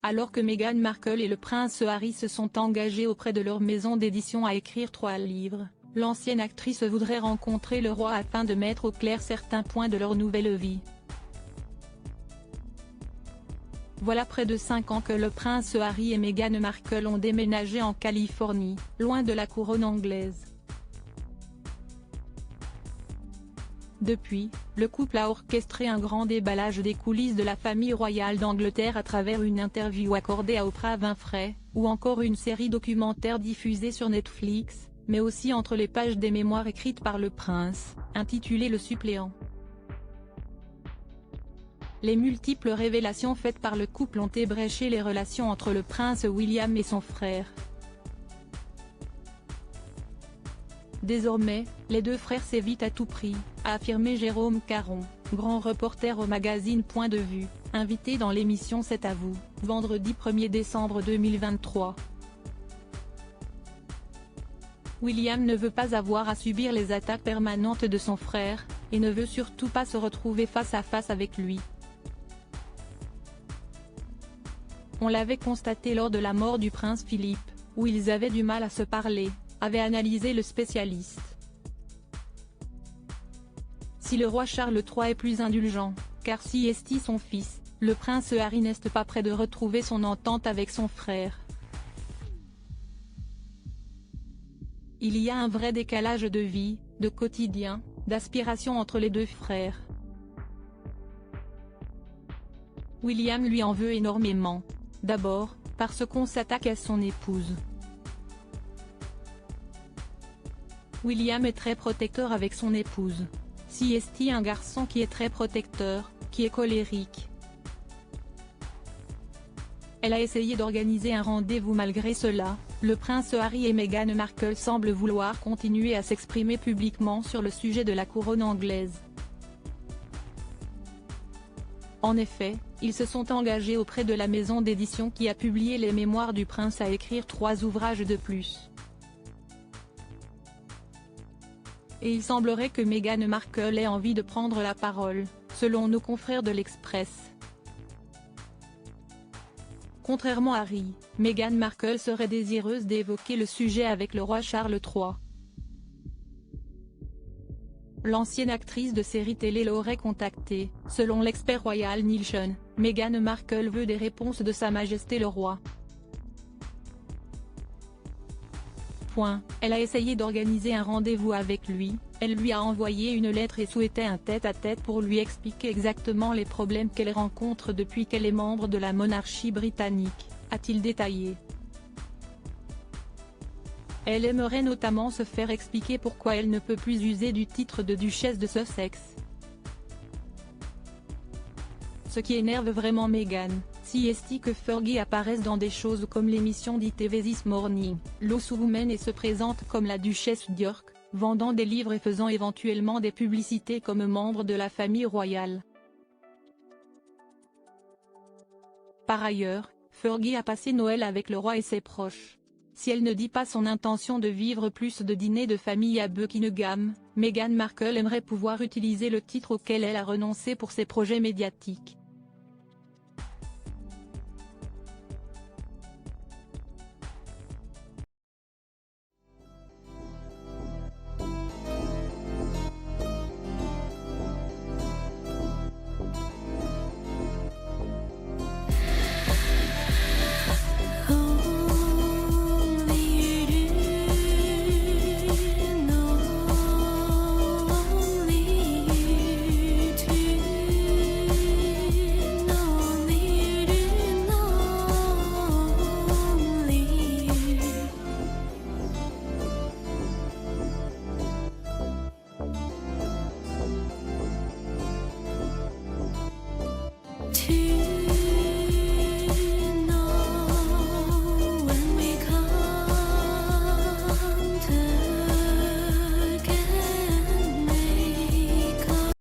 Alors que Meghan Markle et le prince Harry se sont engagés auprès de leur maison d'édition à écrire 3 livres, l'ancienne actrice voudrait rencontrer le roi afin de mettre au clair certains points de leur nouvelle vie. Voilà près de 5 ans que le prince Harry et Meghan Markle ont déménagé en Californie, loin de la couronne anglaise. Depuis, le couple a orchestré un grand déballage des coulisses de la famille royale d'Angleterre à travers une interview accordée à Oprah Winfrey, ou encore une série documentaire diffusée sur Netflix, mais aussi entre les pages des mémoires écrites par le prince, intitulées Le Suppléant. Les multiples révélations faites par le couple ont ébréché les relations entre le prince William et son frère. Désormais, les 2 frères s'évitent à tout prix, a affirmé Jérôme Caron, grand reporter au magazine Point de Vue, invité dans l'émission C'est à vous, vendredi 1er décembre 2023. William ne veut pas avoir à subir les attaques permanentes de son frère, et ne veut surtout pas se retrouver face à face avec lui. On l'avait constaté lors de la mort du prince Philippe, où ils avaient du mal à se parler, avait analysé le spécialiste. Si le roi Charles III est plus indulgent, car si est son fils, le prince Harry n'est pas près de retrouver son entente avec son frère. Il y a un vrai décalage de vie, de quotidien, d'aspiration entre les 2 frères. William lui en veut énormément. D'abord, parce qu'on s'attaque à son épouse. William est très protecteur avec son épouse. Si est un garçon qui est très protecteur, qui est colérique. Elle a essayé d'organiser un rendez-vous malgré cela, le prince Harry et Meghan Markle semblent vouloir continuer à s'exprimer publiquement sur le sujet de la couronne anglaise. En effet, ils se sont engagés auprès de la maison d'édition qui a publié les mémoires du prince à écrire 3 ouvrages de plus. Et il semblerait que Meghan Markle ait envie de prendre la parole, selon nos confrères de l'Express. Contrairement à Harry, Meghan Markle serait désireuse d'évoquer le sujet avec le roi Charles III. L'ancienne actrice de série télé l'aurait contacté, selon l'expert royal Nielsen. Meghan Markle veut des réponses de Sa Majesté le Roi. Elle a essayé d'organiser un rendez-vous avec lui, elle lui a envoyé une lettre et souhaitait un tête-à-tête pour lui expliquer exactement les problèmes qu'elle rencontre depuis qu'elle est membre de la monarchie britannique, a-t-il détaillé. Elle aimerait notamment se faire expliquer pourquoi elle ne peut plus user du titre de duchesse de Sussex. Ce qui énerve vraiment Meghan, si est que Fergie apparaisse dans des choses comme l'émission d'ITV This Morning, Lost Women et se présente comme la duchesse d'York, vendant des livres et faisant éventuellement des publicités comme membre de la famille royale. Par ailleurs, Fergie a passé Noël avec le roi et ses proches. Si elle ne dit pas son intention de vivre plus de dîners de famille à Buckingham, Meghan Markle aimerait pouvoir utiliser le titre auquel elle a renoncé pour ses projets médiatiques. To